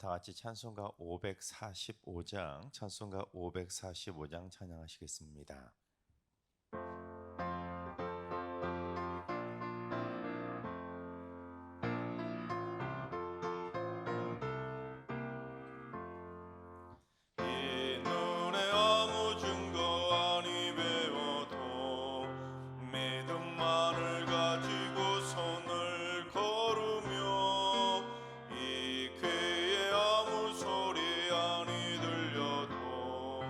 다 같이 찬송가 545장, 찬송가 545장 찬양하시겠습니다. 이 눈에 아무 증거 아니 배워도 믿음만을 가지고 손을 걸으며 이 귀에 아무 소리 아니 들려도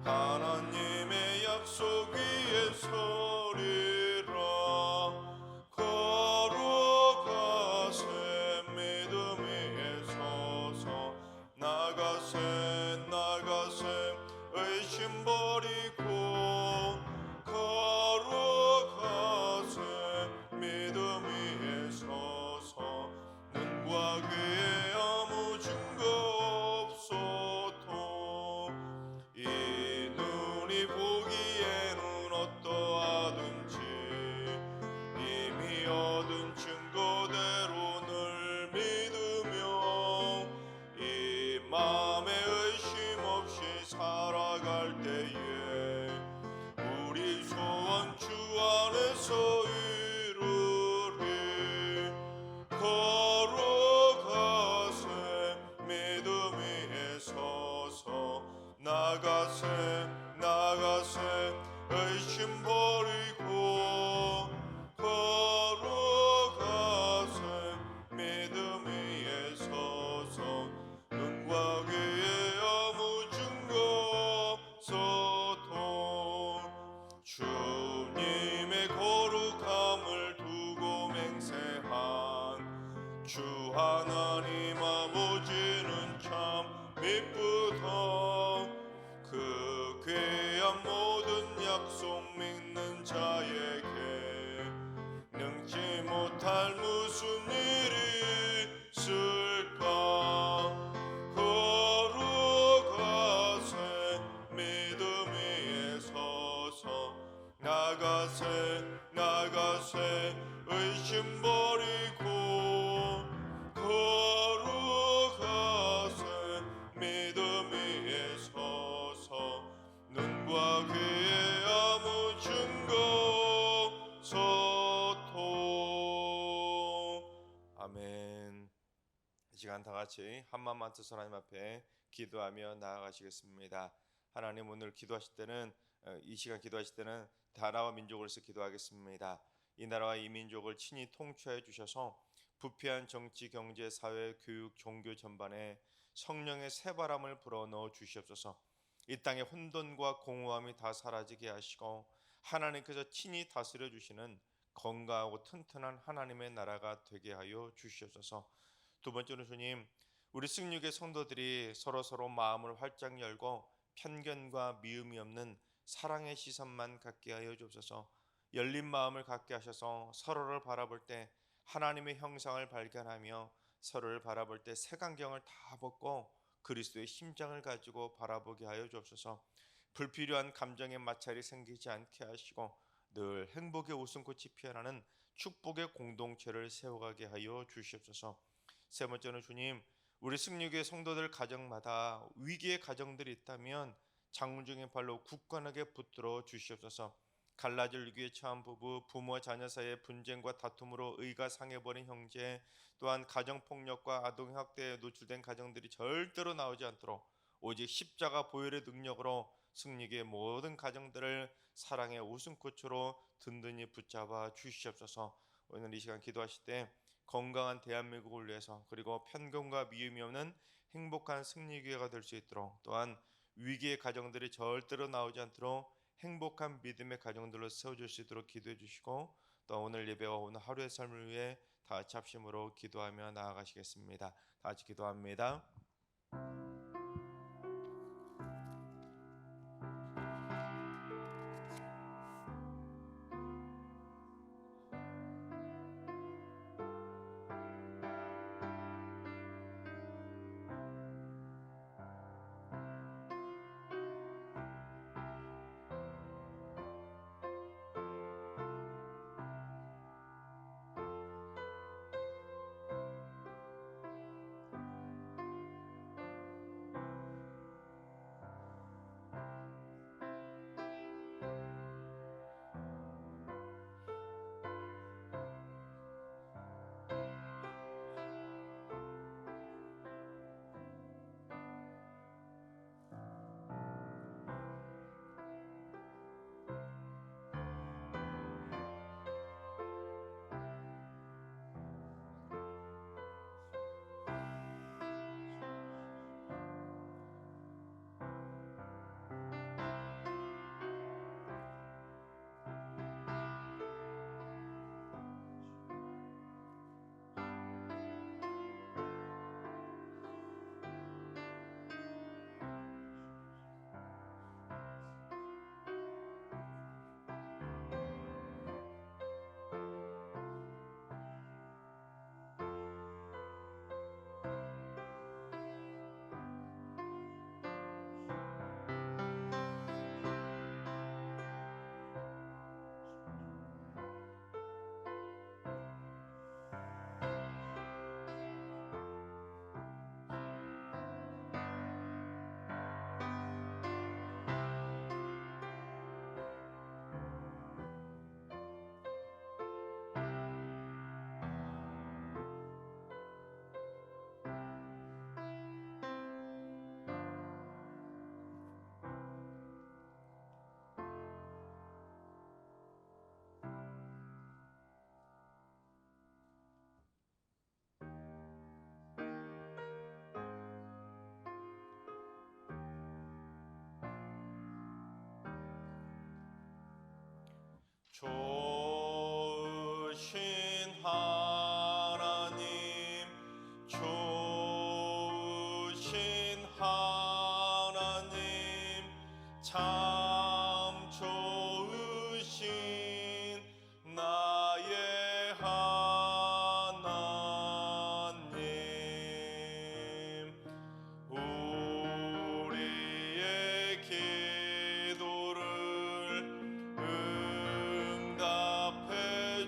하나님의 약속 위에 서리라. 걸어가세 믿음 위에 서서 나가세 의심 버리고 걸어가세 믿음 위에 서서 눈과 귀에 아무 증거 없어도 이 눈이 보기에는 어떠하든지 이미 얻은 증거대로 늘 믿으며 이 마음에 의심 없이 살아갈 때에 우리 소원 주 안에서 이루리. 걸어가세 믿음 위에 서서 나가세 의심 버리고 걸어가세 믿음 위에 서서 눈과 귀에 아무 증거 없어도 주님의 거룩함을 두고 맹세한 주 하나님 아버지는 참 미쁘다. 그 귀한 모든 약속 믿는 자에게 능치 못할 무슨 일이 있을까. 걸어가세 믿음 위에 서서 나가세 의심 버리고 걸어가세 믿음 위에 서서 눈과 귀에 아무 증거 없어도. 아멘. 이 시간 다 같이 한마음만 뜻 하나님 앞에 기도하며 나아가시겠습니다. 하나님, 오늘 기도하실 때는 이 시간 기도하실 때는 나라와 민족으로서 기도하겠습니다. 이 나라와 이 민족을 친히 통치하여 주셔서 부패한 정치, 경제, 사회, 교육, 종교 전반에 성령의 새바람을 불어넣어 주시옵소서. 이 땅의 혼돈과 공허함이 다 사라지게 하시고 하나님께서 친히 다스려 주시는 건강하고 튼튼한 하나님의 나라가 되게 하여 주시옵소서. 두 번째로 주님, 우리 승육의 성도들이 서로 마음을 활짝 열고 편견과 미움이 없는 사랑의 시선만 갖게 하여 주옵소서. 열린 마음을 갖게 하셔서 서로를 바라볼 때 하나님의 형상을 발견하며 서로를 바라볼 때 색안경을 다 벗고 그리스도의 심장을 가지고 바라보게 하여 주옵소서. 불필요한 감정의 마찰이 생기지 않게 하시고 늘 행복의 웃음꽃이 피어나는 축복의 공동체를 세워가게 하여 주시옵소서. 세 번째는 주님, 우리 승리교회 성도들 가정마다 위기의 가정들이 있다면 장군중의 발로 굳건하게 붙들어 주시옵소서. 갈라질 위기에 처한 부부, 부모와 자녀 사이의 분쟁과 다툼으로 의가 상해버린 형제, 또한 가정폭력과 아동학대에 노출된 가정들이 절대로 나오지 않도록 오직 십자가 보혈의 능력으로 승리교의 모든 가정들을 사랑의 웃음꽃으로 든든히 붙잡아 주시옵소서. 오늘 이 시간 기도하실 때 건강한 대한민국을 위해서, 그리고 편견과 미움이 없는 행복한 승리교회가 될 수 있도록, 또한 위기의 가정들이 절대로 나오지 않도록 행복한 믿음의 가정들로 세워줄 수 있도록 기도해 주시고, 또 오늘 예배와 오늘 하루의 삶을 위해 다 같이 합심으로 기도하며 나아가시겠습니다. 다 같이 기도합니다. 좋으신 하나님, 좋으신 하나님, 참 좋으신 나의 하나님, 우리의 기도를 응답해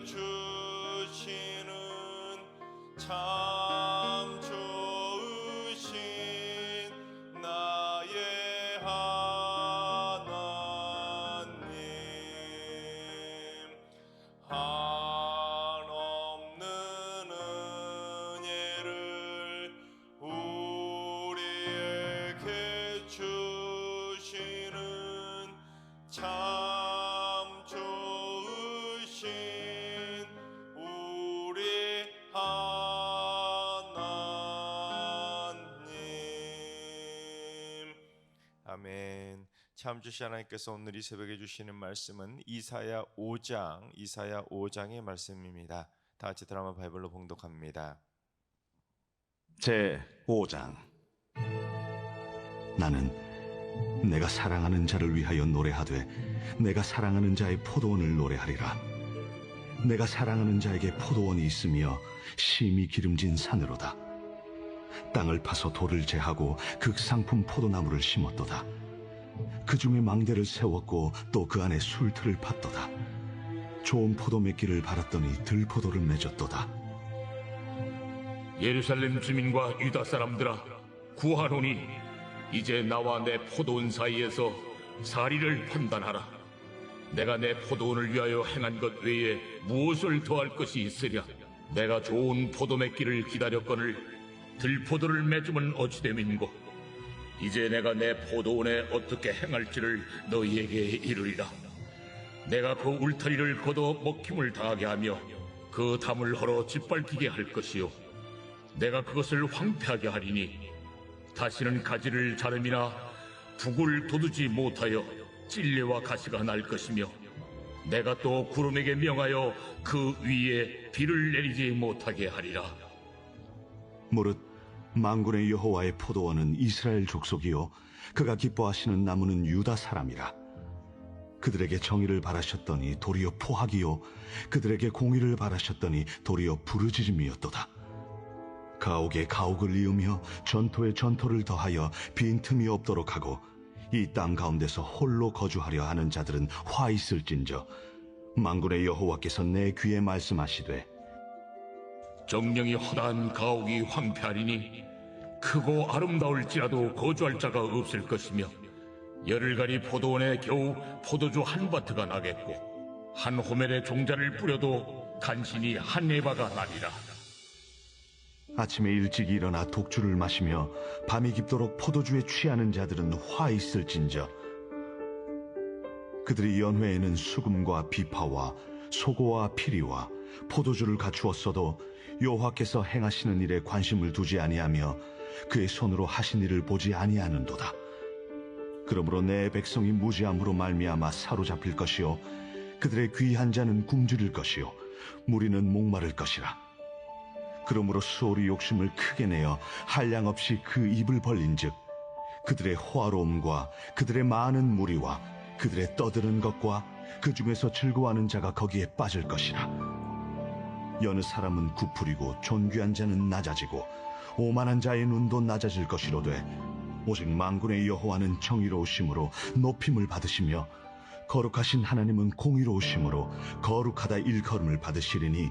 주시는 참 좋으신 나의 하나님, 한없는 은혜를 우리에게 주시는 참 좋으신 우리 하나님. 아멘. 참 주신 하나님께서 오늘 이 새벽에 주시는 말씀은 이사야 5장의 말씀입니다. 다 같이 드라마 바이블로 봉독합니다. 제 5장. 나는 내가 사랑하는 자를 위하여 노래하되 내가 사랑하는 자의 포도원을 노래하리라. 내가 사랑하는 자에게 포도원이 있으며 심히 기름진 산으로다. 땅을 파서 돌을 제하고 극상품 포도나무를 심었도다. 그 중에 망대를 세웠고 또 그 안에 술틀을 팠도다. 좋은 포도맺기를 바랐더니 들포도를 맺었도다. 예루살렘 주민과 유다 사람들아, 구하노니 이제 나와 내 포도원 사이에서 사리를 판단하라. 내가 내 포도원을 위하여 행한 것 외에 무엇을 더할 것이 있으랴? 내가 좋은 포도맺기를 기다렸거늘 들포도를 맺으면 어찌 됨인고? 이제 내가 내 포도원에 어떻게 행할지를 너희에게 이르리라. 내가 그 울타리를 걷어 먹힘을 당하게 하며 그 담을 헐어 짓밟히게 할 것이요, 내가 그것을 황폐하게 하리니 다시는 가지를 자름이나 북을 돋우지 못하여 찔레와 가시가 날 것이며, 내가 또 구름에게 명하여 그 위에 비를 내리지 못하게 하리라. 무릇 만군의 여호와의 포도원은 이스라엘 족속이요 그가 기뻐하시는 나무는 유다 사람이라. 그들에게 정의를 바라셨더니 도리어 포악이요 그들에게 공의를 바라셨더니 도리어 부르짖음이었도다. 가옥에 가옥을 이으며 전토에 전토를 더하여 빈틈이 없도록 하고 이 땅 가운데서 홀로 거주하려 하는 자들은 화 있을진저 만군의 여호와께서 내 귀에 말씀하시되, 정령이 허다한 가옥이 황폐하리니 크고 아름다울지라도 거주할 자가 없을 것이며, 열흘간이 포도원에 겨우 포도주 한 바트가 나겠고 한 호멜에 종자를 뿌려도 간신히 한 에바가 나리라. 아침에 일찍 일어나 독주를 마시며 밤이 깊도록 포도주에 취하는 자들은 화 있을진저 그들이 연회에는 수금과 비파와 소고와 피리와 포도주를 갖추었어도 여호와께서 행하시는 일에 관심을 두지 아니하며 그의 손으로 하신 일을 보지 아니하는도다. 그러므로 내 백성이 무지함으로 말미암아 사로잡힐 것이요 그들의 귀한 자는 굶주릴 것이요 무리는 목마를 것이라. 그러므로 수월이 욕심을 크게 내어 한량없이 그 입을 벌린즉 그들의 호화로움과 그들의 많은 무리와 그들의 떠드는 것과 그 중에서 즐거워하는 자가 거기에 빠질 것이라. 여느 사람은 구풀이고 존귀한 자는 낮아지고 오만한 자의 눈도 낮아질 것이로되 오직 만군의 여호와는 정의로우심으로 높임을 받으시며 거룩하신 하나님은 공의로우심으로 거룩하다 일컬음을 받으시리니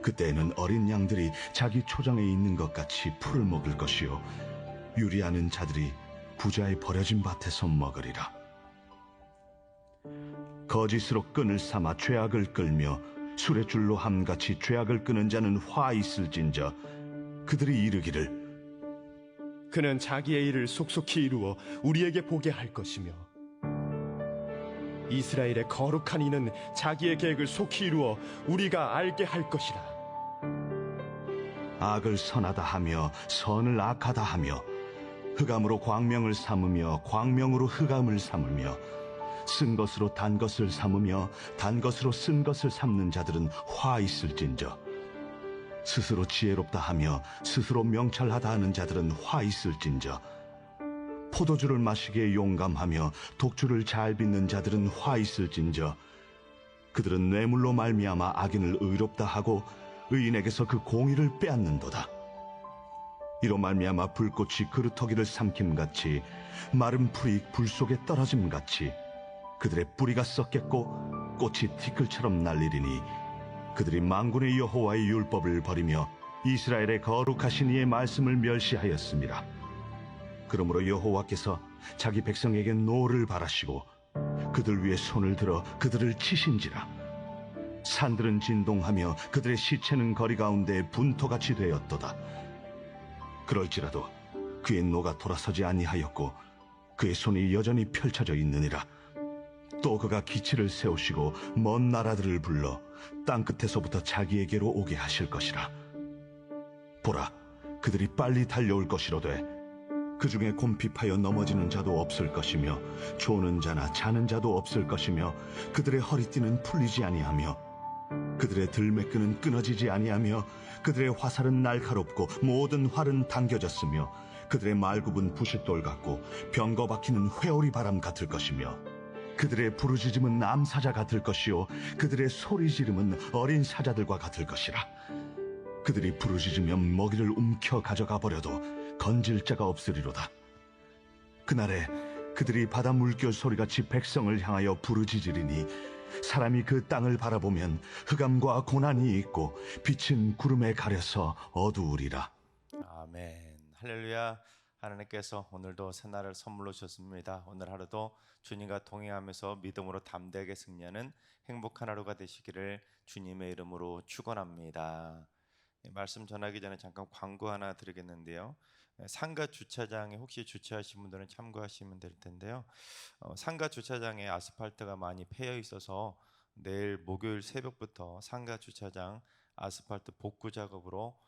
그때에는 어린 양들이 자기 초장에 있는 것 같이 풀을 먹을 것이요 유리하는 자들이 부자의 버려진 밭에서 먹으리라. 거짓으로 끈을 삼아 죄악을 끌며 술의 줄로 함같이 죄악을 끄는 자는 화 있을진저 그들이 이르기를, 그는 자기의 일을 속속히 이루어 우리에게 보게 할 것이며 이스라엘의 거룩한 이는 자기의 계획을 속히 이루어 우리가 알게 할 것이라. 악을 선하다 하며 선을 악하다 하며 흑암으로 광명을 삼으며 광명으로 흑암을 삼으며 쓴 것으로 단 것을 삼으며 단 것으로 쓴 것을 삼는 자들은 화 있을진저. 스스로 지혜롭다 하며 스스로 명철하다 하는 자들은 화 있을진저. 포도주를 마시기에 용감하며 독주를 잘 빚는 자들은 화 있을진저. 그들은 뇌물로 말미암아 악인을 의롭다 하고 의인에게서 그 공의를 빼앗는도다. 이로 말미암아 불꽃이 그루터기를 삼킴같이 마른 풀이 불 속에 떨어짐같이 그들의 뿌리가 썩겠고 꽃이 티끌처럼 날리리니 그들이 만군의 여호와의 율법을 버리며 이스라엘의 거룩하신 이의 말씀을 멸시하였습니다. 그러므로 여호와께서 자기 백성에게 노를 바라시고 그들 위에 손을 들어 그들을 치신지라. 산들은 진동하며 그들의 시체는 거리 가운데 분토같이 되었도다. 그럴지라도 그의 노가 돌아서지 아니하였고 그의 손이 여전히 펼쳐져 있느니라. 또 그가 기치를 세우시고 먼 나라들을 불러 땅끝에서부터 자기에게로 오게 하실 것이라. 보라, 그들이 빨리 달려올 것이로되 그 중에 곰핍하여 넘어지는 자도 없을 것이며 조는 자나 자는 자도 없을 것이며 그들의 허리띠는 풀리지 아니하며 그들의 들매끈은 끊어지지 아니하며 그들의 화살은 날카롭고 모든 활은 당겨졌으며 그들의 말굽은 부싯돌 같고 병거 박히는 회오리 바람 같을 것이며 그들의 부르짖음은 암사자 같을 것이요 그들의 소리 지름은 어린 사자들과 같을 것이라. 그들이 부르짖으면 먹이를 움켜 가져가 버려도 건질 자가 없으리로다. 그날에 그들이 바다 물결 소리같이 백성을 향하여 부르짖으리니 사람이 그 땅을 바라보면 흑암과 고난이 있고 빛은 구름에 가려서 어두우리라. 아멘. 할렐루야. 하나님께서 오늘도 새날을 선물로 주셨습니다. 오늘 하루도 주님과 동행하면서 믿음으로 담대하게 승리하는 행복한 하루가 되시기를 주님의 이름으로 축원합니다. 말씀 전하기 전에 잠깐 광고 하나 드리겠는데요. 상가 주차장에 혹시 주차하신 분들은 참고하시면 될 텐데요. 상가 주차장에 아스팔트가 많이 패여 있어서 내일 목요일 새벽부터 상가 주차장 아스팔트 복구 작업으로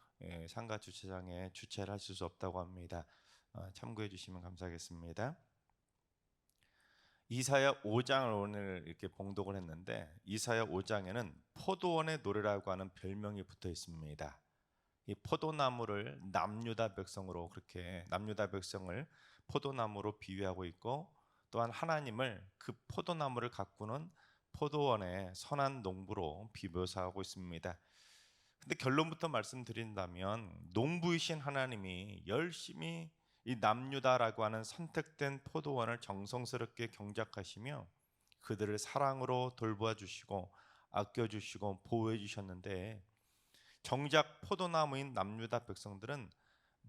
상가 주차장에 주차를 하실 수 없다고 합니다. 참고해 주시면 감사하겠습니다. 이사야 5장을 오늘 이렇게 봉독을 했는데 이사야 5장에는 포도원의 노래라고 하는 별명이 붙어 있습니다. 이 포도나무를 남유다 백성으로 그렇게 남유다 백성을 포도나무로 비유하고 있고 또한 하나님을 그 포도나무를 가꾸는 포도원의 선한 농부로 비묘사하고 있습니다. 근데 결론부터 말씀드린다면 농부이신 하나님이 열심히 이 남유다라고 하는 선택된 포도원을 정성스럽게 경작하시며 그들을 사랑으로 돌보아 주시고 아껴 주시고 보호해 주셨는데 정작 포도나무인 남유다 백성들은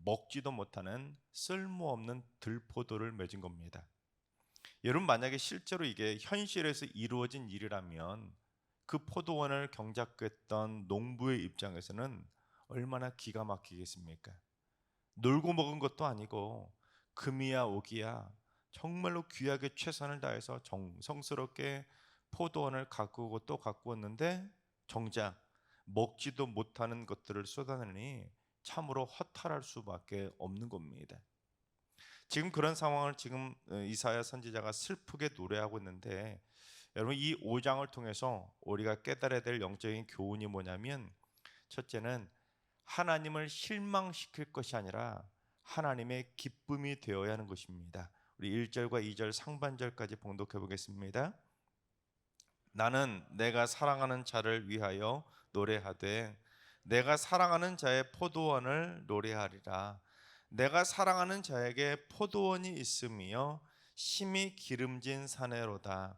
먹지도 못하는 쓸모없는 들포도를 맺은 겁니다. 여러분 만약에 실제로 이게 현실에서 이루어진 일이라면 그 포도원을 경작했던 농부의 입장에서는 얼마나 기가 막히겠습니까? 놀고 먹은 것도 아니고 금이야 오기야 정말로 귀하게 최선을 다해서 정성스럽게 포도원을 가꾸고 또 가꾸었는데 정작 먹지도 못하는 것들을 쏟아내니 참으로 허탈할 수밖에 없는 겁니다. 지금 그런 상황을 지금 이사야 선지자가 슬프게 노래하고 있는데 여러분 이 5장을 통해서 우리가 깨달아야 될 영적인 교훈이 뭐냐면 첫째는 하나님을 실망시킬 것이 아니라 하나님의 기쁨이 되어야 하는 것입니다. 우리 1절과 2절 상반절까지 봉독해 보겠습니다. 나는 내가 사랑하는 자를 위하여 노래하되 내가 사랑하는 자의 포도원을 노래하리라. 내가 사랑하는 자에게 포도원이 있으며 심히 기름진 사내로다.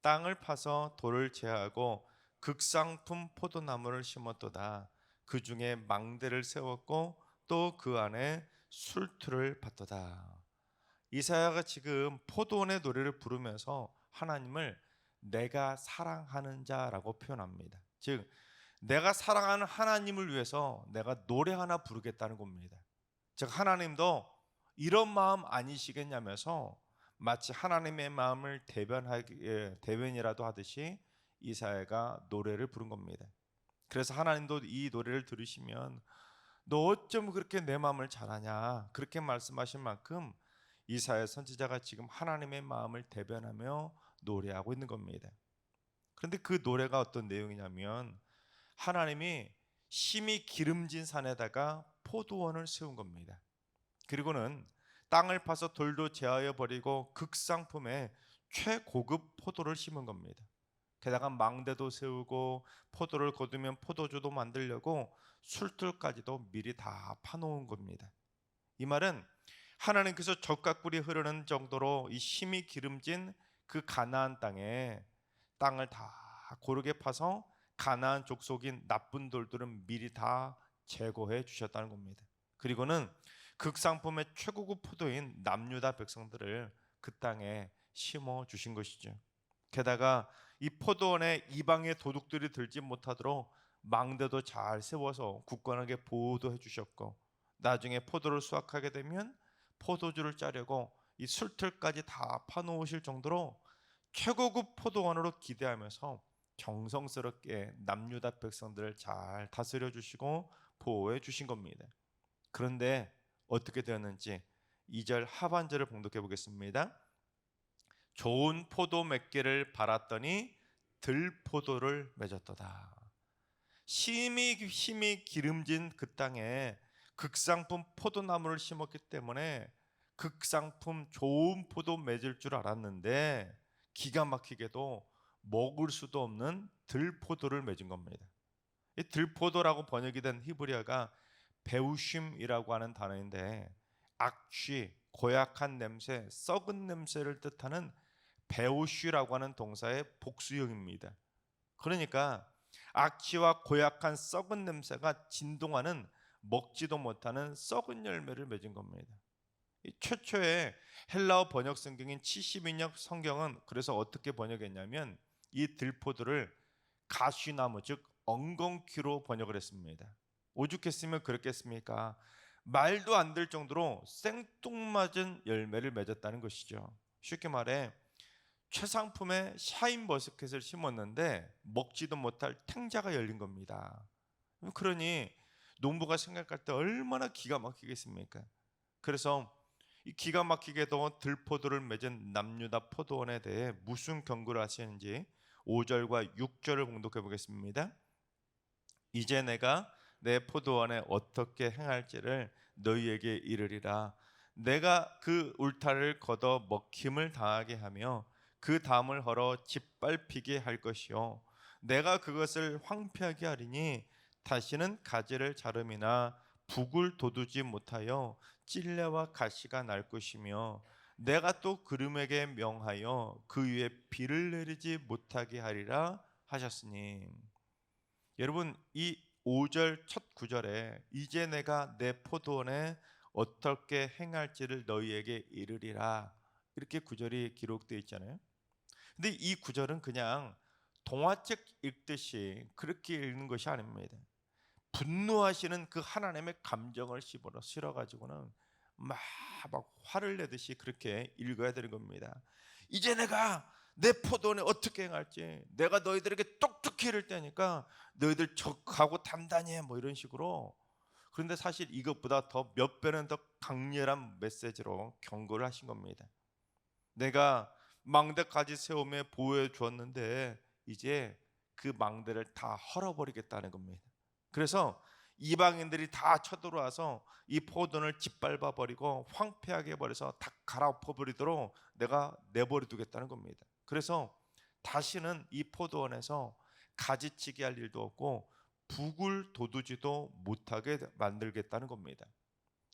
땅을 파서 돌을 제하고 극상품 포도나무를 심었도다. 그 중에 망대를 세웠고 또 그 안에 술투를 팠도다. 이사야가 지금 포도원의 노래를 부르면서 하나님을 내가 사랑하는 자라고 표현합니다. 즉 내가 사랑하는 하나님을 위해서 내가 노래 하나 부르겠다는 겁니다. 즉 하나님도 이런 마음 아니시겠냐면서 마치 하나님의 마음을 대변이라도 하듯이 이사야가 노래를 부른 겁니다. 그래서 하나님도 이 노래를 들으시면 너 어쩜 그렇게 내 마음을 잘 아냐 그렇게 말씀하신 만큼 이사야 선지자가 지금 하나님의 마음을 대변하며 노래하고 있는 겁니다. 그런데 그 노래가 어떤 내용이냐면 하나님이 심히 기름진 산에다가 포도원을 세운 겁니다. 그리고는 땅을 파서 돌도 제하여 버리고 극상품의 최고급 포도를 심은 겁니다. 게다가 망대도 세우고 포도를 거두면 포도주도 만들려고 술틀까지도 미리 다 파놓은 겁니다. 이 말은 하나님께서 젖과 꿀이 흐르는 정도로 이 힘이 기름진 그 가나안 땅을 다 고르게 파서 가나안 족속인 나쁜 돌들은 미리 다 제거해 주셨다는 겁니다. 그리고는 극상품의 최고급 포도인 남유다 백성들을 그 땅에 심어 주신 것이죠. 게다가 이 포도원에 이방의 도둑들이 들지 못하도록 망대도 잘 세워서 굳건하게 보호도 해주셨고, 나중에 포도를 수확하게 되면 포도주를 짜려고 이 술틀까지 다 파놓으실 정도로 최고급 포도원으로 기대하면서 정성스럽게 남유다 백성들을 잘 다스려 주시고 보호해 주신 겁니다. 그런데 어떻게 되었는지 2절 하반절을 봉독해 보겠습니다. 좋은 포도 몇 개를 발았더니 들포도를 맺었도다. 힘이 기름진 그 땅에 극상품 포도나무를 심었기 때문에 극상품 좋은 포도 맺을 줄 알았는데 기가 막히게도 먹을 수도 없는 들포도를 맺은 겁니다. 이 들포도라고 번역이 된 히브리어가 베우쉼이라고 하는 단어인데 악취, 고약한 냄새, 썩은 냄새를 뜻하는 베우쉬라고 하는 동사의 복수형입니다. 그러니까 악취와 고약한 썩은 냄새가 진동하는 먹지도 못하는 썩은 열매를 맺은 겁니다. 이 최초의 헬라어 번역 성경인 72년 성경은 그래서 어떻게 번역했냐면 이 들포도를 가시나무 즉 엉겅퀴로 번역을 했습니다. 오죽했으면 그렇겠습니까? 말도 안 될 정도로 생뚱맞은 열매를 맺었다는 것이죠. 쉽게 말해 최상품의 샤인머스켓을 심었는데 먹지도 못할 탱자가 열린 겁니다. 그러니 농부가 생각할 때 얼마나 기가 막히겠습니까? 그래서 이 기가 막히게도 들포도를 맺은 남유다 포도원에 대해 무슨 경고를 하시는지 5절과 6절을 공독해 보겠습니다. 이제 내가 내 포도원에 어떻게 행할지를 너희에게 이르리라. 내가 그 울타리를 걷어 먹힘을 당하게 하며 그 담을 헐어 짓밟히게 할 것이요 내가 그것을 황폐하게 하리니 다시는 가지를 자름이나 북을 돋우지 못하여 찔레와 가시가 날 것이며 내가 또 구름에게 명하여 그 위에 비를 내리지 못하게 하리라 하셨으니. 여러분 이 5절 첫 구절에 이제 내가 내 포도원에 어떻게 행할지를 너희에게 이르리라 이렇게 구절이 기록되어 있잖아요. 근데 이 구절은 그냥 동화책 읽듯이 그렇게 읽는 것이 아닙니다. 분노하시는 그 하나님의 감정을 실어가지고는 막 화를 내듯이 그렇게 읽어야 되는 겁니다. 이제 내가 내 포도원에 어떻게 행할지 내가 너희들에게 똑똑히 이를 때니까 너희들 적하고 단단히 해 뭐 이런 식으로. 그런데 사실 이것보다 더 몇 배는 더 강렬한 메시지로 경고를 하신 겁니다. 내가 망대까지 세우며 보호해 주었는데 이제 그 망대를 다 헐어버리겠다는 겁니다. 그래서 이방인들이 다 쳐들어와서 이 포도원을 짓밟아 버리고 황폐하게 버려서 다 갈아엎어버리도록 내가 내버려 두겠다는 겁니다. 그래서 다시는 이 포도원에서 가지치기 할 일도 없고 북을 돋우지도 못하게 만들겠다는 겁니다.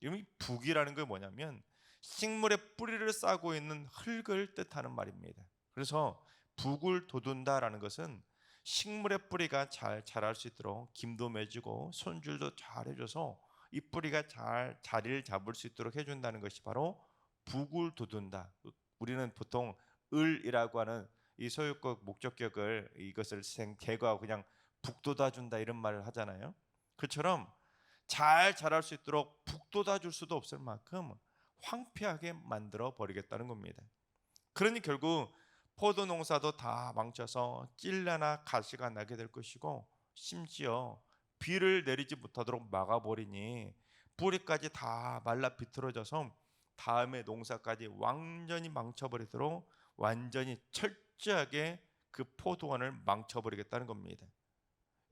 이 북이라는 게 뭐냐면 식물의 뿌리를 싸고 있는 흙을 뜻하는 말입니다. 그래서 북을 돋운다라는 것은 식물의 뿌리가 잘 자랄 수 있도록 김도 맺고 손질도 잘 해줘서 이 뿌리가 잘 자리를 잡을 수 있도록 해준다는 것이 바로 북을 돋운다. 우리는 보통 을이라고 하는 이 소유격 목적격을 이것을 제거하고 그냥 북돋아준다 이런 말을 하잖아요. 그처럼 잘 자랄 수 있도록 북돋아줄 수도 없을 만큼 황폐하게 만들어 버리겠다는 겁니다. 그러니 결국 포도 농사도 다 망쳐서 찔레나 가시가 나게 될 것이고 심지어 비를 내리지 못하도록 막아버리니 뿌리까지 다 말라 비틀어져서 다음에 농사까지 완전히 망쳐버리도록 완전히 철저하게 그 포도원을 망쳐버리겠다는 겁니다.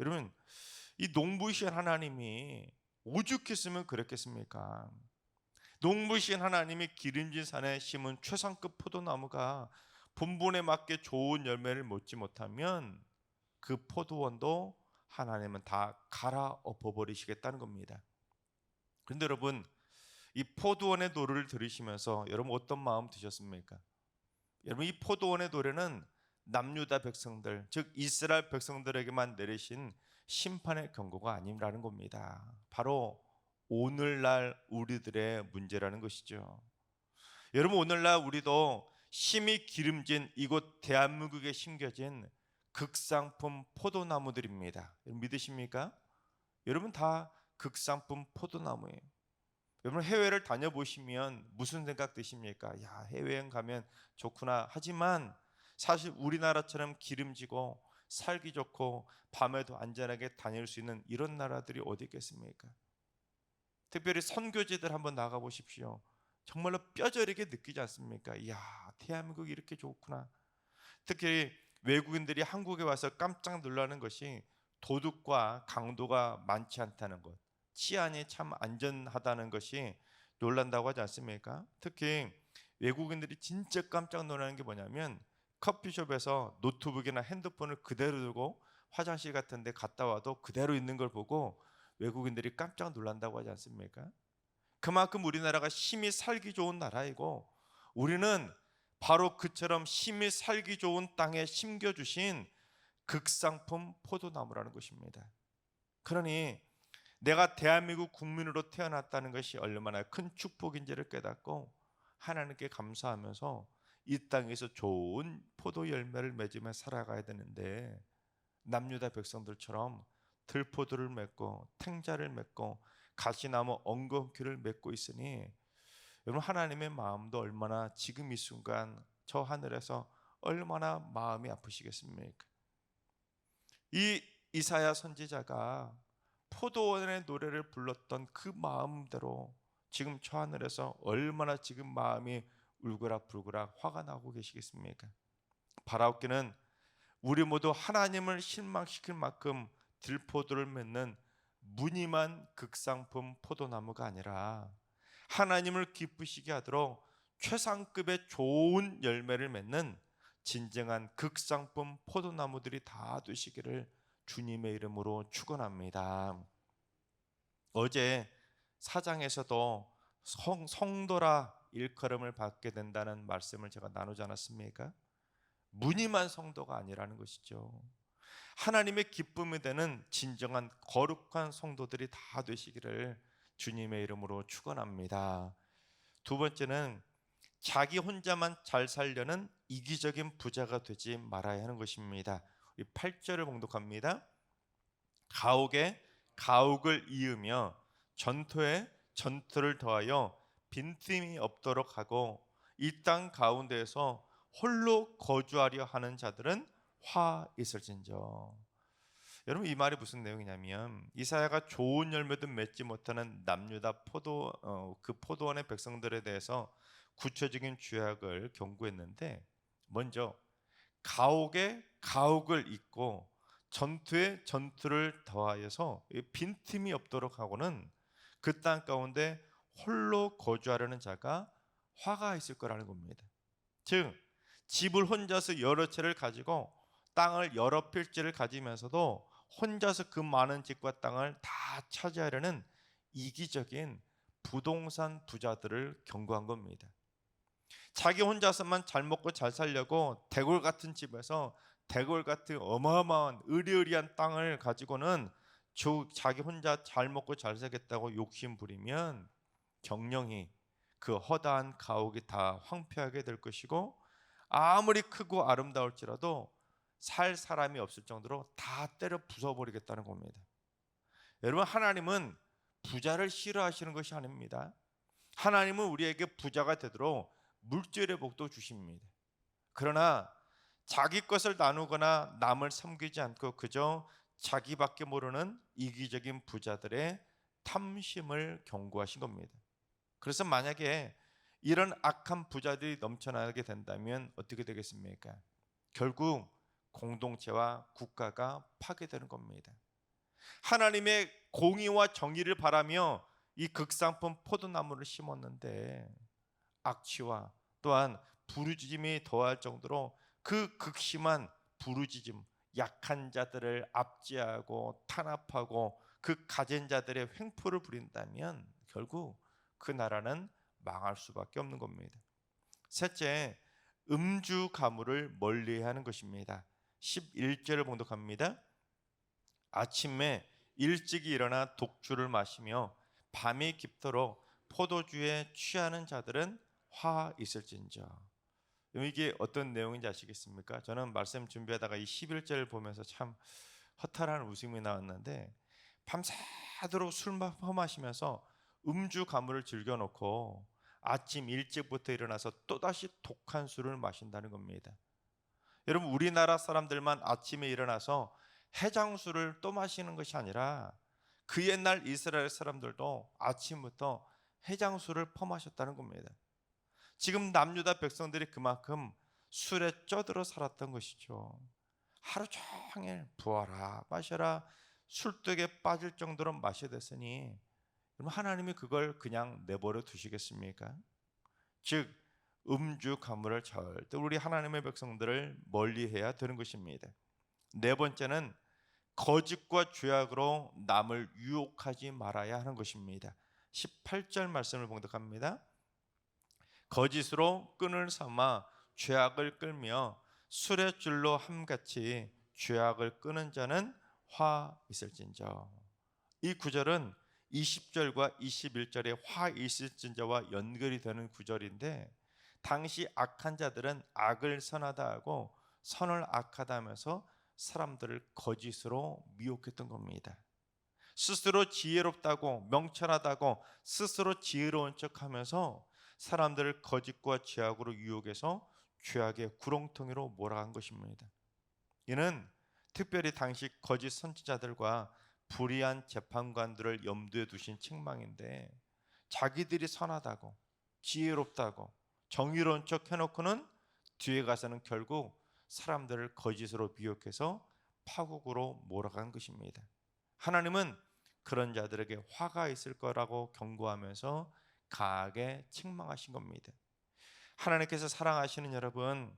여러분, 이 농부이신 하나님이 오죽했으면 그랬겠습니까? 농부이신 하나님이 기름진 산에 심은 최상급 포도나무가 본분에 맞게 좋은 열매를 맺지 못하면 그 포도원도 하나님은 다 갈아엎어 버리시겠다는 겁니다. 그런데 여러분, 이 포도원의 노래를 들으시면서 여러분 어떤 마음 드셨습니까? 여러분, 이 포도원의 노래는 남유다 백성들, 즉 이스라엘 백성들에게만 내리신 심판의 경고가 아니라는 겁니다. 바로 오늘날 우리들의 문제라는 것이죠. 여러분, 오늘날 우리도 심이 기름진 이곳 대한민국에 심겨진 극상품 포도나무들입니다. 여러분 믿으십니까? 여러분 다 극상품 포도나무예요. 여러분 해외를 다녀보시면 무슨 생각 드십니까? 야, 해외여행 가면 좋구나. 하지만 사실 우리나라처럼 기름지고 살기 좋고 밤에도 안전하게 다닐 수 있는 이런 나라들이 어디 있겠습니까? 특별히 선교지들 한번 나가 보십시오. 정말로 뼈저리게 느끼지 않습니까? 이야, 대한민국이 이렇게 좋구나. 특히 외국인들이 한국에 와서 깜짝 놀라는 것이 도둑과 강도가 많지 않다는 것, 치안이 참 안전하다는 것이 놀란다고 하지 않습니까? 특히 외국인들이 진짜 깜짝 놀라는 게 뭐냐면 커피숍에서 노트북이나 핸드폰을 그대로 두고 화장실 같은 데 갔다 와도 그대로 있는 걸 보고 외국인들이 깜짝 놀란다고 하지 않습니까? 그만큼 우리나라가 심히 살기 좋은 나라이고 우리는 바로 그처럼 심히 살기 좋은 땅에 심겨주신 극상품 포도나무라는 것입니다. 그러니 내가 대한민국 국민으로 태어났다는 것이 얼마나 큰 축복인지를 깨닫고 하나님께 감사하면서 이 땅에서 좋은 포도 열매를 맺으며 살아가야 되는데 남유다 백성들처럼 들포도를 맺고 탱자를 맺고 가시나무 엉겅퀴를 맺고 있으니 여러분 하나님의 마음도 얼마나 지금 이 순간 저 하늘에서 얼마나 마음이 아프시겠습니까? 이 이사야 선지자가 포도원의 노래를 불렀던 그 마음대로 지금 저 하늘에서 얼마나 지금 마음이 울그락불그락 화가 나고 계시겠습니까? 바라옵기는 우리 모두 하나님을 실망시킬 만큼 들포도를 맺는 무늬만 극상품 포도나무가 아니라 하나님을 기쁘시게 하도록 최상급의 좋은 열매를 맺는 진정한 극상품 포도나무들이 다 되시기를 주님의 이름으로 축원합니다. 어제 사장에서도 성도라 일컬음을 받게 된다는 말씀을 제가 나누지 않았습니까? 무늬만 성도가 아니라는 것이죠. 하나님의 기쁨이 되는 진정한 거룩한 성도들이 다 되시기를 주님의 이름으로 축원합니다. 두 번째는 자기 혼자만 잘 살려는 이기적인 부자가 되지 말아야 하는 것입니다. 8절을 봉독합니다. 가옥에 가옥을 이으며 전투에 전투를 더하여 빈틈이 없도록 하고 이 땅 가운데에서 홀로 거주하려 하는 자들은 화 있을진저. 여러분 이 말이 무슨 내용이냐면 이사야가 좋은 열매도 맺지 못하는 남유다 그 포도원의 백성들에 대해서 구체적인 죄악을 경고했는데 먼저 가옥에 가옥을 잇고 전투에 전투를 더하여서 빈틈이 없도록 하고는 그 땅 가운데 홀로 거주하려는 자가 화가 있을 거라는 겁니다. 즉 집을 혼자서 여러 채를 가지고 땅을 여러 필지를 가지면서도 혼자서 그 많은 집과 땅을 다 차지하려는 이기적인 부동산 부자들을 경고한 겁니다. 자기 혼자서만 잘 먹고 잘 살려고 대골 같은 집에서 대골 같은 어마어마한 으리으리한 땅을 가지고는 자기 혼자 잘 먹고 잘 살겠다고 욕심 부리면 경령이 그 허다한 가옥이 다 황폐하게 될 것이고 아무리 크고 아름다울지라도 살 사람이 없을 정도로 다 때려 부숴버리겠다는 겁니다. 여러분 하나님은 부자를 싫어하시는 것이 아닙니다. 하나님은 우리에게 부자가 되도록 물질의 복도 주십니다. 그러나 자기 것을 나누거나 남을 섬기지 않고 그저 자기밖에 모르는 이기적인 부자들의 탐심을 경고하신 겁니다. 그래서 만약에 이런 악한 부자들이 넘쳐나게 된다면 어떻게 되겠습니까? 결국 공동체와 국가가 파괴되는 겁니다. 하나님의 공의와 정의를 바라며 이 극상품 포도나무를 심었는데 악취와 또한 부르짖음이 더할 정도로 그 극심한 부르짖음, 약한 자들을 압제하고 탄압하고 그 가진 자들의 횡포를 부린다면 결국 그 나라는 망할 수밖에 없는 겁니다. 셋째, 음주 가물을 멀리해야 하는 것입니다. 11절을 봉독합니다. 아침에 일찍이 일어나 독주를 마시며 밤이 깊도록 포도주에 취하는 자들은 화 있을진저. 이게 어떤 내용인지 아시겠습니까? 저는 말씀 준비하다가 이 11절을 보면서 참 허탈한 웃음이 나왔는데, 밤새도록 술 마시면서 음주 가물을 즐겨놓고 아침 일찍부터 일어나서 또다시 독한 술을 마신다는 겁니다. 여러분, 우리나라 사람들만 아침에 일어나서 해장술을 또 마시는 것이 아니라 그 옛날 이스라엘 사람들도 아침부터 해장술을 퍼마셨다는 겁니다. 지금 남유다 백성들이 그만큼 술에 쪄들어 살았던 것이죠. 하루 종일 부어라 마셔라 술독에 빠질 정도로 마셔댔으니 그럼 하나님이 그걸 그냥 내버려 두시겠습니까? 즉 음주 가물을 절대 우리 하나님의 백성들을 멀리해야 되는 것입니다. 네 번째는 거짓과 죄악으로 남을 유혹하지 말아야 하는 것입니다. 18절 말씀을 봉독합니다. 거짓으로 끈을 삼아 죄악을 끌며 술의 줄로 함같이 죄악을 끄는 자는 화 있을진저. 이 구절은 20절과 21절의 화 있을진저와 연결이 되는 구절인데, 당시 악한 자들은 악을 선하다 하고 선을 악하다 하면서 사람들을 거짓으로 미혹했던 겁니다. 스스로 지혜롭다고 명철하다고 스스로 지혜로운 척하면서 사람들을 거짓과 죄악으로 유혹해서 죄악의 구렁텅이로 몰아간 것입니다. 이는 특별히 당시 거짓 선지자들과 불의한 재판관들을 염두에 두신 책망인데, 자기들이 선하다고 지혜롭다고 정의로운 척 해놓고는 뒤에 가서는 결국 사람들을 거짓으로 미혹해서 파국으로 몰아간 것입니다. 하나님은 그런 자들에게 화가 있을 거라고 경고하면서 강하게 책망하신 겁니다. 하나님께서 사랑하시는 여러분,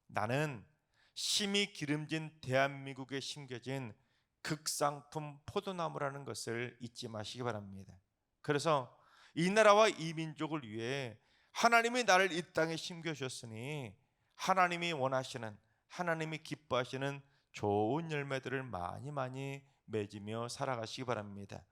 나는 심히 기름진 대한민국에 심겨진 극상품 포도나무라는 것을 잊지 마시기 바랍니다. 그래서 이 나라와 이 민족을 위해 하나님이 나를 이 땅에 심겨주셨으니 하나님이 원하시는, 하나님이 기뻐하시는 좋은 열매들을 많이 많이 맺으며 살아가시기 바랍니다.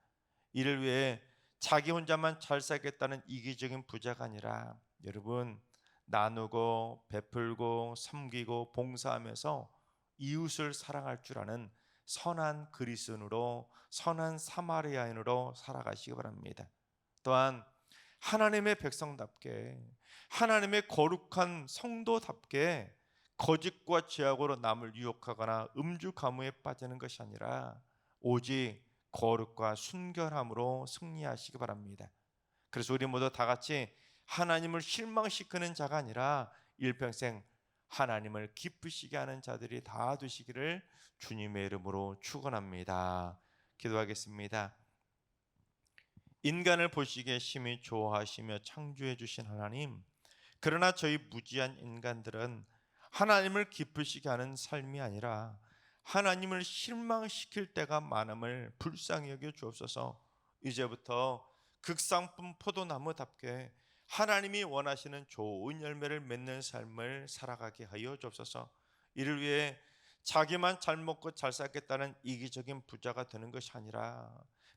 이를 위해 자기 혼자만 잘 살겠다는 이기적인 부자가 아니라 여러분, 나누고 베풀고 섬기고 봉사하면서 이웃을 사랑할 줄 아는 선한 그리스도인으로, 선한 사마리아인으로 살아가시기 바랍니다. 또한 하나님의 백성답게, 하나님의 거룩한 성도답게 거짓과 죄악으로 남을 유혹하거나 음주 가무에 빠지는 것이 아니라 오직 거룩과 순결함으로 승리하시기 바랍니다. 그래서 우리 모두 다 같이 하나님을 실망시키는 자가 아니라 일평생 하나님을 기쁘시게 하는 자들이 다 되시기를 주님의 이름으로 축원합니다. 기도하겠습니다. 인간을 보시기에 심히 좋아하시며 창조해 주신 하나님, 그러나 저희 무지한 인간들은 하나님을 기쁘시게 하는 삶이 아니라 하나님을 실망시킬 때가 많음을 불쌍히 여겨 주옵소서. 이제부터 극상품 포도나무답게 하나님이 원하시는 좋은 열매를 맺는 삶을 살아가게 하여 주옵소서. 이를 위해 자기만 잘 먹고 잘 살겠다는 이기적인 부자가 되는 것이 아니라,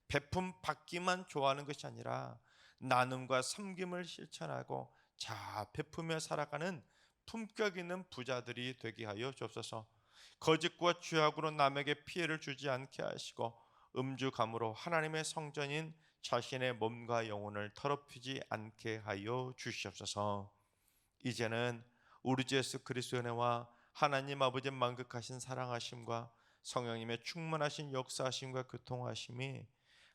베품 받기만 좋아하는 것이 아니라 나눔과 섬김을 실천하고 자 베푸며 살아가는 품격 있는 부자들이 되게 하여 주옵소서. 거짓과 죄악으로 남에게 피해를 주지 않게 하시고 음주감으로 하나님의 성전인 자신의 몸과 영혼을 더럽히지 않게 하여 주시옵소서. 이제는 우리 주 예수 그리스도의 은혜와 하나님 아버지의 만극하신 사랑하심과 성령님의 충만하신 역사하심과 교통하심이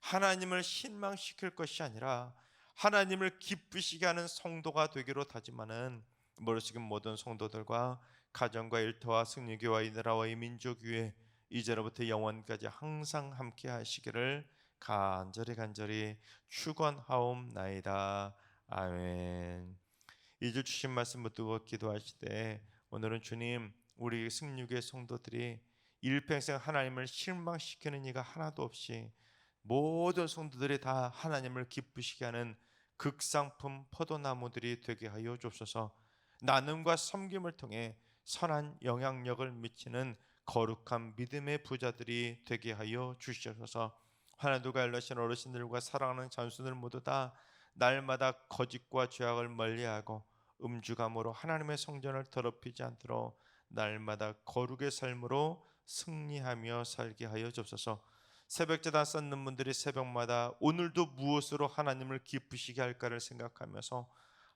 하나님을 실망시킬 것이 아니라 하나님을 기쁘시게 하는 성도가 되기로 다짐하는 머리숙인 모든 성도들과 가정과 일터와 승리교와 이 나라와 이 민족 위에 이제로부터 영원까지 항상 함께 하시기를 간절히 축원하옵나이다. 아멘. 이 주 주신 말씀 붙들고 기도하시되 오늘은 주님 우리 승리교의 성도들이 일평생 하나님을 실망시키는 이가 하나도 없이 모든 성도들이 다 하나님을 기쁘시게 하는 극상품 포도나무들이 되게 하여 주옵소서. 나눔과 섬김을 통해 선한 영향력을 미치는 거룩한 믿음의 부자들이 되게 하여 주시옵소서. 하나님과 관련하신 어르신들과 사랑하는 장수들 모두 다 날마다 거짓과 죄악을 멀리하고 음주감으로 하나님의 성전을 더럽히지 않도록 날마다 거룩의 삶으로 승리하며 살게 하여 주옵소서. 새벽제단 쌓는 분들이 새벽마다 오늘도 무엇으로 하나님을 기쁘시게 할까를 생각하면서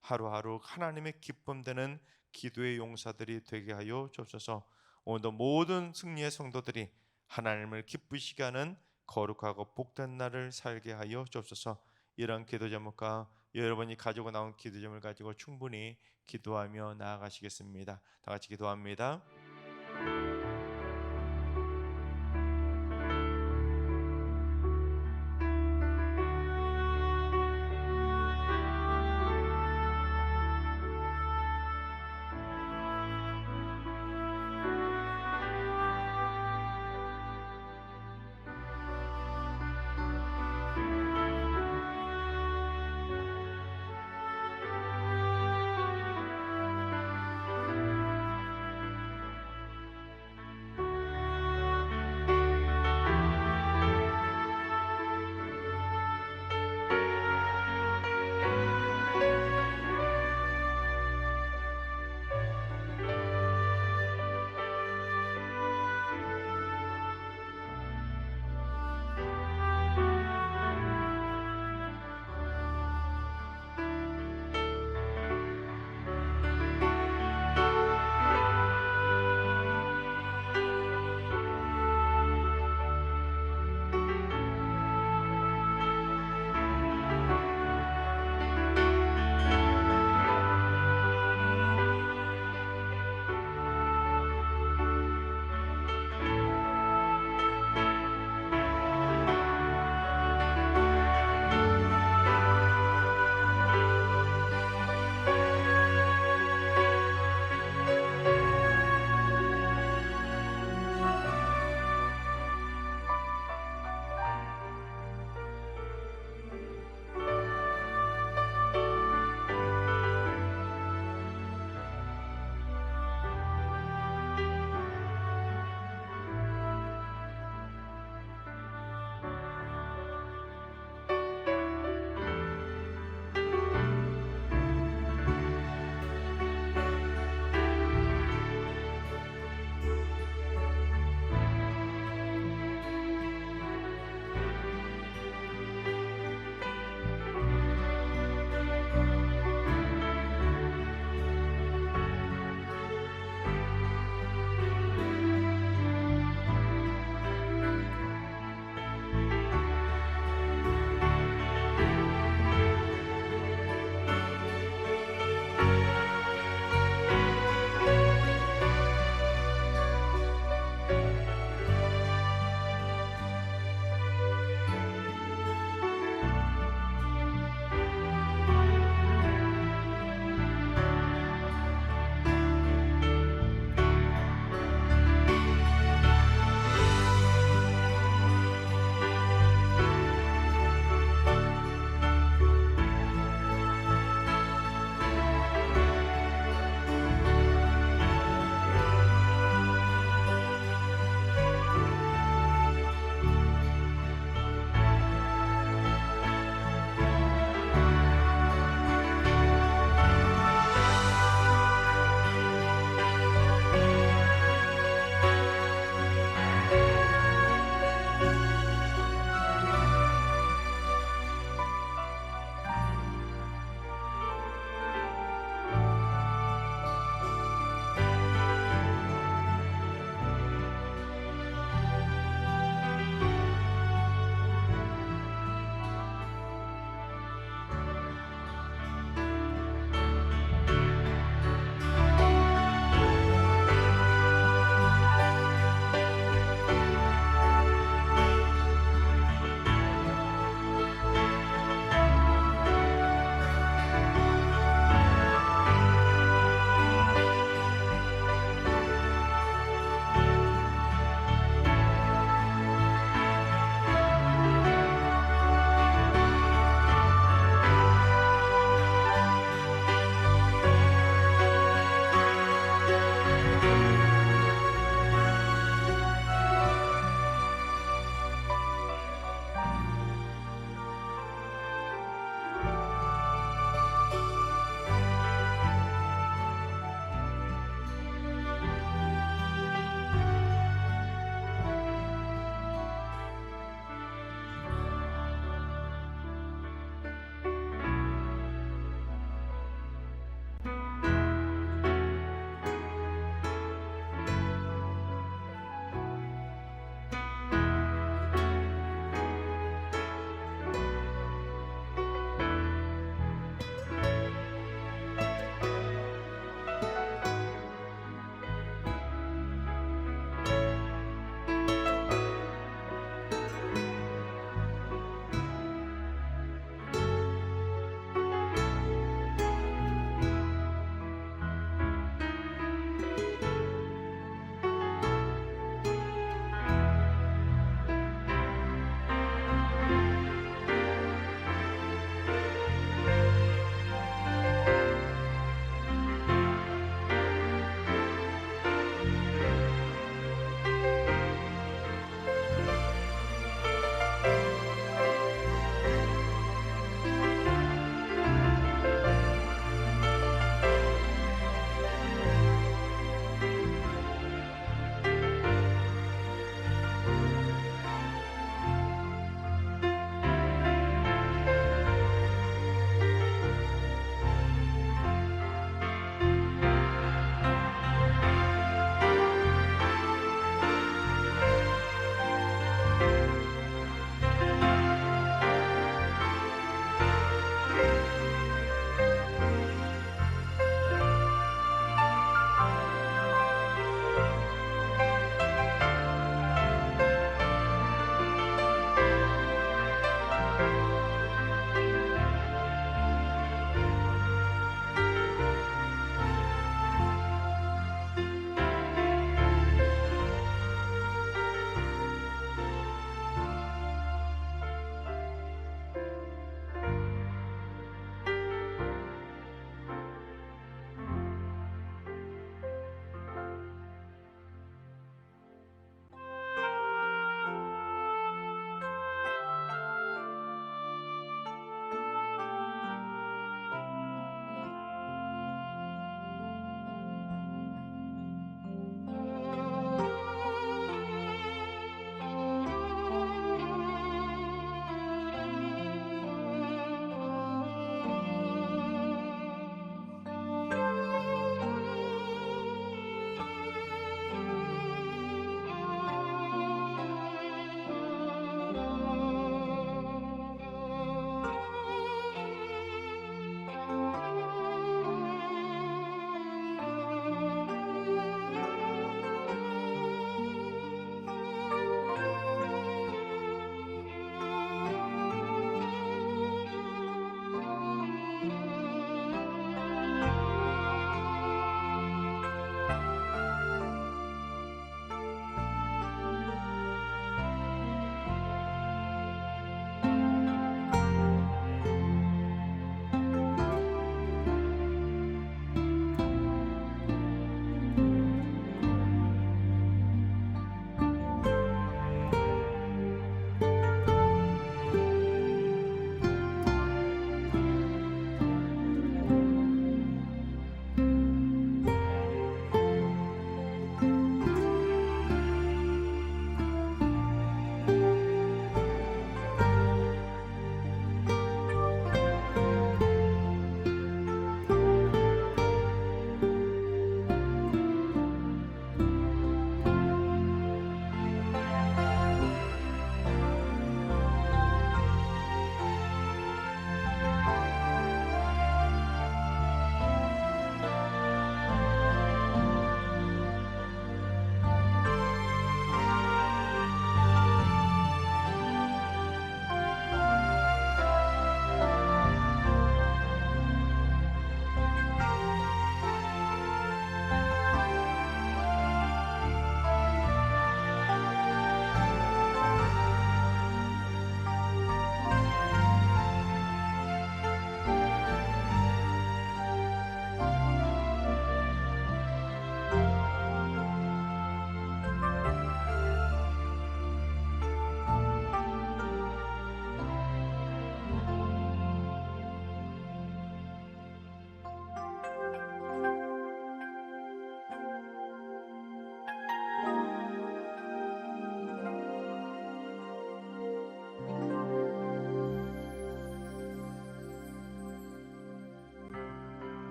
하루하루 하나님의 기쁨되는 기도의 용사들이 되게 하여 주옵소서. 오늘도 모든 승리의 성도들이 하나님을 기쁘시게 하는 거룩하고 복된 날을 살게 하여 주옵소서. 이런 기도 제목과 여러분이 가지고 나온 기도 제목을 가지고 충분히 기도하며 나아가시겠습니다. 다 같이 기도합니다.